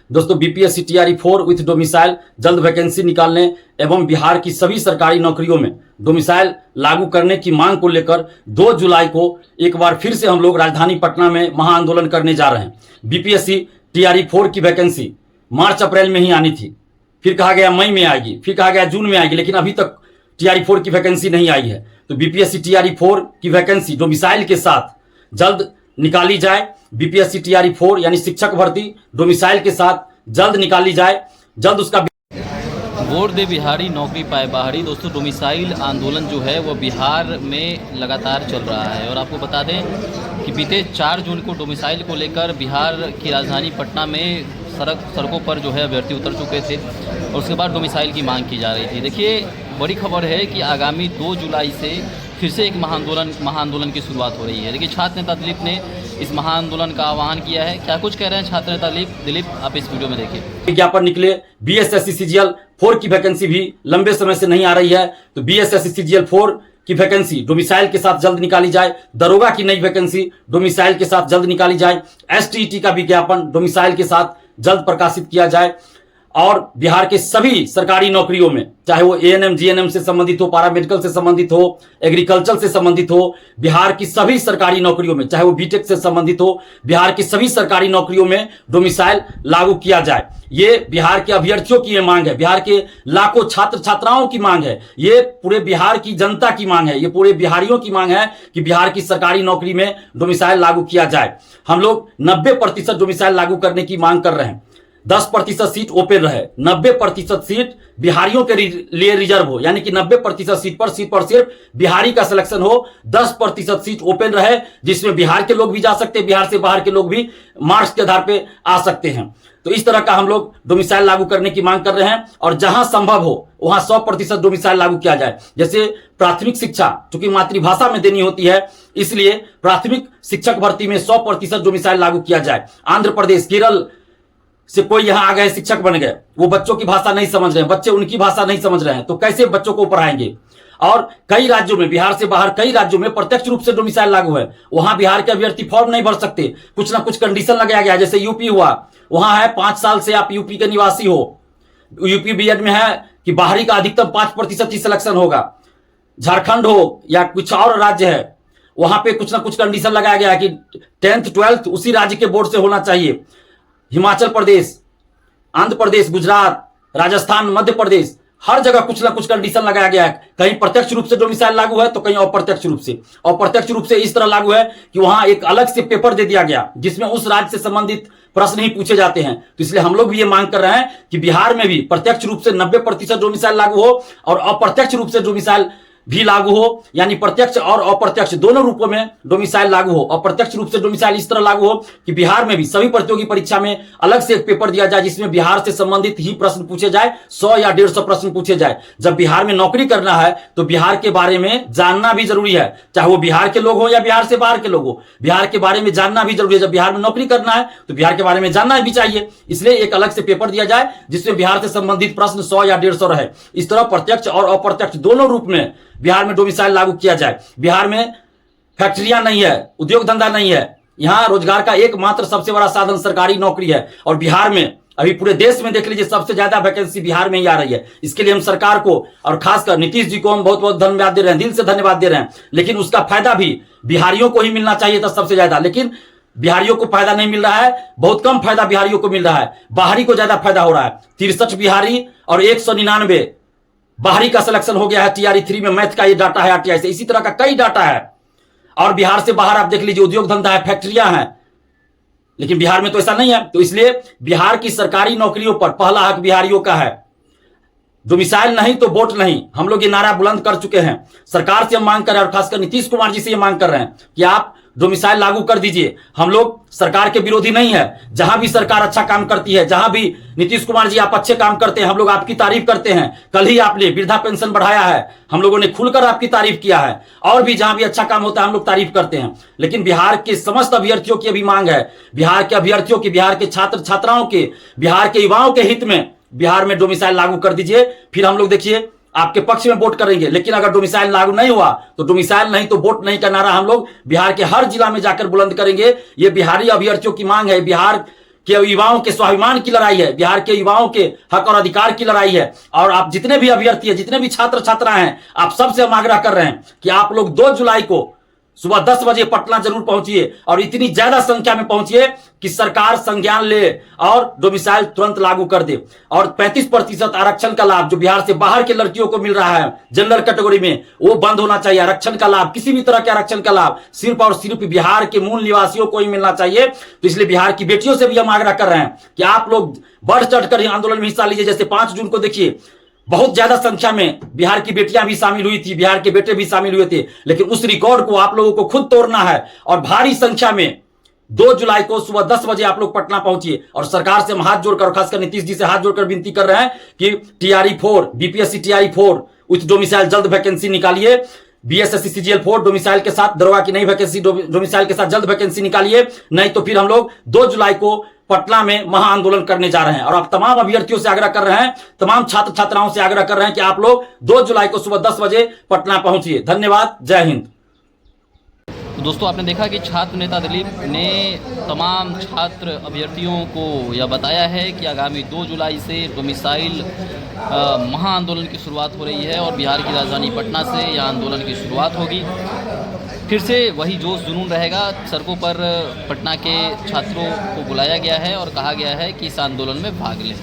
दोस्तों BPSC TRE 4 with domicile जल्द vacancy निकालने एवं बिहार की सभी सरकारी नौकरियों में डोमिसाइल लागू करने की मांग को लेकर 2 जुलाई को एक बार फिर से हम लोग राजधानी पटना में महाआंदोलन करने जा रहे हैं। बीपीएससी टीआरई 4 की वैकेंसी मार्च अप्रैल में ही आनी थी, फिर कहा गया मई में आएगी, फिर कहा गया जून में आएगी, लेकिन अभी तक टीआरई 4 की वैकेंसी नहीं आई है। तो बीपीएससी टीआरई 4 की वैकेंसी डोमिसाइल के साथ जल्द निकाली जाए। बीपीएससी टीआरई 4 यानी शिक्षक भर्ती डोमिसाइल के साथ जल्द निकाली जाए, जल्द उसका वोट दे बिहारी नौकरी पाए बाहरी। दोस्तों डोमिसाइल आंदोलन जो है वो बिहार में लगातार चल रहा है और आपको बता दें कि बीते 4 जून को डोमिसाइल को लेकर बिहार की राजधानी पटना में सड़कों पर जो है अभ्यर्थी उतर चुके थे और उसके बाद डोमिसाइल की मांग की जा रही थी। देखिए बड़ी खबर है कि आगामी 2 जुलाई से फिर से एक महाआंदोलन की शुरुआत हो रही है। देखिए छात्र नेता दिलीप ने इस महाआंदोलन का आह्वान किया है। क्या कुछ कह रहे हैं छात्र नेता दिलीप, आप इस वीडियो में देखिए। विज्ञापन निकले, बीएसएससी सीजीएल 4 की वैकेंसी भी लंबे समय से नहीं आ रही है, तो बीएसएससी सीजीएल 4 की वैकेंसी डोमिसाइल के साथ जल्द निकाली जाए। दरोगा की नई वैकेंसी डोमिसाइल के साथ जल्द निकाली जाए। एसटीईटी का विज्ञापन डोमिसाइल के साथ जल्द प्रकाशित किया जाए और बिहार के सभी सरकारी नौकरियों में, चाहे वो एएनएम जीएनएम से संबंधित हो, पैरामेडिकल से संबंधित हो, एग्रीकल्चर से संबंधित हो, बिहार की सभी सरकारी नौकरियों में, चाहे वो बीटेक से संबंधित हो, बिहार की सभी सरकारी नौकरियों में डोमिसाइल लागू किया जाए। ये बिहार के अभ्यर्थियों की ये मांग है, बिहार के लाखों छात्र छात्राओं की मांग है, ये पूरे बिहार की जनता की मांग है, ये पूरे बिहारियों की मांग है कि बिहार की सरकारी नौकरी में डोमिसाइल लागू किया जाए। हम लोग 90% डोमिसाइल लागू करने की मांग कर रहे हैं। 10% सीट ओपन रहे, 90% सीट बिहारियों के लिए रिजर्व हो, यानी कि 90% सीट पर सिर्फ बिहारी का सिलेक्शन हो। 10% सीट ओपन रहे जिसमें बिहार के लोग भी जा सकते हैं, बिहार से बाहर के लोग भी मार्क्स के आधार पे आ सकते हैं। तो इस तरह का हम लोग डोमिसाइल लागू करने की मांग कर रहे हैं और जहां संभव हो वहां 100% डोमिसाइल लागू किया जाए। जैसे प्राथमिक शिक्षा चूंकि मातृभाषा में देनी होती है, इसलिए प्राथमिक शिक्षक भर्ती में 100% डोमिसाइल लागू किया जाए। आंध्र प्रदेश, केरल से कोई यहां आ गए, शिक्षक बन गए, वो बच्चों की भाषा नहीं समझ रहे हैं, बच्चे उनकी भाषा नहीं समझ रहे हैं, तो कैसे बच्चों को पढ़ाएंगे। और कई राज्यों में, बिहार से बाहर कई राज्यों में प्रत्यक्ष रूप से डोमिसाइल लागू है, वहां बिहार के अभ्यर्थी फॉर्म नहीं भर सकते, कुछ ना कुछ कंडीशन लगाया गया। जैसे यूपी हुआ, वहां है 5 साल से आप यूपी के निवासी हो, यूपी बीएड में है कि बाहरी का अधिकतम 5% ही सिलेक्शन होगा। झारखंड हो या कुछ और राज्य है, वहां पे कुछ ना कुछ कंडीशन लगाया गया है कि 10th 12th उसी राज्य के बोर्ड से होना चाहिए। हिमाचल प्रदेश, आंध्र प्रदेश, गुजरात, राजस्थान, मध्य प्रदेश, हर जगह कुछ ना कुछ कंडीशन लगाया गया है। कहीं प्रत्यक्ष रूप से डोमिसाइल लागू है तो कहीं अप्रत्यक्ष रूप से। अप्रत्यक्ष रूप से इस तरह लागू है कि वहां एक अलग से पेपर दे दिया गया जिसमें उस राज्य से संबंधित प्रश्न ही पूछे जाते हैं। तो इसलिए हम लोग भी ये मांग कर रहे हैं कि बिहार में भी प्रत्यक्ष रूप से 90% डोमिसाइल लागू हो और अप्रत्यक्ष रूप से डोमिसाइल भी लागू हो, यानी प्रत्यक्ष और अप्रत्यक्ष दोनों रूपों में डोमिसाइल लागू हो। अप्रत्यक्ष रूप से डोमिसाइल इस तरह लागू हो कि बिहार में भी सभी प्रतियोगी परीक्षा में अलग से एक पेपर दिया जाए जिसमें बिहार से संबंधित ही प्रश्न पूछे जाए, 100 या 150 प्रश्न पूछे जाए। जब बिहार में नौकरी करना है तो बिहार के बारे में जानना भी जरूरी है, चाहे वो बिहार के लोग हो या बिहार से बाहर के लोग हो, बिहार के बारे में जानना भी जरूरी है। जब बिहार में नौकरी करना है तो बिहार के बारे में जानना भी चाहिए, इसलिए एक अलग से पेपर दिया जाए जिसमें बिहार से संबंधित प्रश्न 100 या 150 रहे। इस तरह प्रत्यक्ष और अप्रत्यक्ष दोनों रूप में बिहार में डोमिसाइल लागू किया जाए। बिहार में फैक्ट्रियां नहीं है, उद्योग धंधा नहीं है, यहां रोजगार का एकमात्र सबसे बड़ा साधन सरकारी नौकरी है। और बिहार में अभी पूरे देश में देख लीजिए सबसे ज्यादा वैकेंसी बिहार में ही आ रही है। इसके लिए हम सरकार को और खासकर नीतीश जी को हम बहुत बहुत धन्यवाद दे रहे हैं, दिल से धन्यवाद दे रहे हैं। लेकिन उसका फायदा भी बिहारियों को ही मिलना चाहिए था सबसे ज्यादा, लेकिन बिहारियों को फायदा नहीं मिल रहा है, बहुत कम फायदा बिहारियों को मिल रहा है, बाहरी को ज्यादा फायदा हो रहा है। 63 बिहारी और 199 बाहरी का सिलेक्शन हो गया है टीआरई 3 में। मैथ का ये डाटा है आरटीआई से, इसी तरह का कई डाटा है। और बिहार से बाहर आप देख लीजिए उद्योग धंधा है, फैक्ट्रियां हैं, लेकिन बिहार में तो ऐसा नहीं है। तो इसलिए बिहार की सरकारी नौकरियों पर पहला हक बिहारियों का है। डोमिसाइल नहीं तो वोट नहीं, हम लोग ये नारा बुलंद कर चुके हैं। सरकार से हम मांग कर रहे हैं और खासकर नीतीश कुमार जी से ये मांग कर रहे हैं कि आप डोमिसाइल लागू कर दीजिए। हम लोग सरकार के विरोधी नहीं है, जहां भी सरकार अच्छा काम करती है, जहां भी नीतीश कुमार जी आप अच्छे काम करते हैं, हम लोग आपकी तारीफ करते हैं। कल ही आपने वृद्धा पेंशन बढ़ाया है, हम लोगों ने खुलकर आपकी तारीफ किया है। और भी जहां भी अच्छा काम होता है हम लोग तारीफ करते हैं। लेकिन बिहार के समस्त अभ्यर्थियों की अभी मांग है, बिहार के अभ्यर्थियों की, बिहार के छात्र छात्राओं के, बिहार के युवाओं के हित में बिहार में डोमिसाइल लागू कर दीजिए। फिर हम लोग देखिए आपके पक्ष में वोट करेंगे। लेकिन अगर डोमिसाइल लागू नहीं हुआ तो डोमिसाइल नहीं तो वोट नहीं का नारा हम लोग बिहार के हर जिला में जाकर बुलंद करेंगे। ये बिहारी अभ्यर्थियों की मांग है, बिहार के युवाओं के स्वाभिमान की लड़ाई है, बिहार के युवाओं के हक और अधिकार की लड़ाई है। और आप जितने भी अभ्यर्थी हैं, जितने भी छात्र छात्राएं हैं, आप सबसे हम आग्रह कर रहे हैं कि आप लोग 2 जुलाई को सुबह 10 बजे पटना जरूर पहुंचिए और इतनी ज्यादा संख्या में पहुंचिए कि सरकार संज्ञान ले और डोमिसाइल तुरंत लागू कर दे। और 35% आरक्षण का लाभ जो बिहार से बाहर के लड़कियों को मिल रहा है जनरल कैटेगरी में, वो बंद होना चाहिए। आरक्षण का लाभ, किसी भी तरह के आरक्षण का लाभ सिर्फ और सिर्फ बिहार के मूल निवासियों को ही मिलना चाहिए। तो इसलिए बिहार की बेटियों से भी हम आग्रह कर रहे हैं कि आप लोग बढ़ चढ़कर आंदोलन में हिस्सा लीजिए। जैसे 5 जून को देखिए, बहुत ज्यादा संख्या में बिहार की बेटियां भी शामिल हुई थी, बिहार के बेटे भी शामिल हुए थे, लेकिन उस रिकॉर्ड को आप लोगों को खुद तोड़ना है। और भारी संख्या में 2 जुलाई को सुबह 10 बजे आप लोग पटना पहुंचिए। और सरकार से हम हाथ जोड़कर, खासकर नीतीश जी से हाथ जोड़कर विनती कर रहे हैं कि TRE 4 BPSC TRE 4 with domicile जल्द वैकेंसी निकालिए। BSSC CGL 4 डोमिसाइल के साथ, दरोगा की नई वैकेंसी डोमिसाइल के साथ जल्द वैकेंसी निकालिए, नहीं तो फिर हम लोग 2 जुलाई को पटना में महा आंदोलन करने जा रहे हैं। और आप तमाम अभ्यर्थियों से आग्रह कर रहे हैं, तमाम छात्र छात्राओं से आग्रह कर रहे हैं कि आप लोग 2 जुलाई को सुबह 10 बजे पटना पहुंचिए। धन्यवाद, जय हिंद। तो दोस्तों, आपने देखा कि छात्र नेता दिलीप ने तमाम छात्र अभ्यर्थियों को यह बताया है कि आगामी 2 जुलाई से डोमिसाइल महा आंदोलन की शुरुआत हो रही है और बिहार की राजधानी पटना से यह आंदोलन की शुरुआत होगी। फिर से वही जोश जुनून रहेगा। सड़कों पर पटना के छात्रों को बुलाया गया है और कहा गया है कि इस आंदोलन में भाग लें।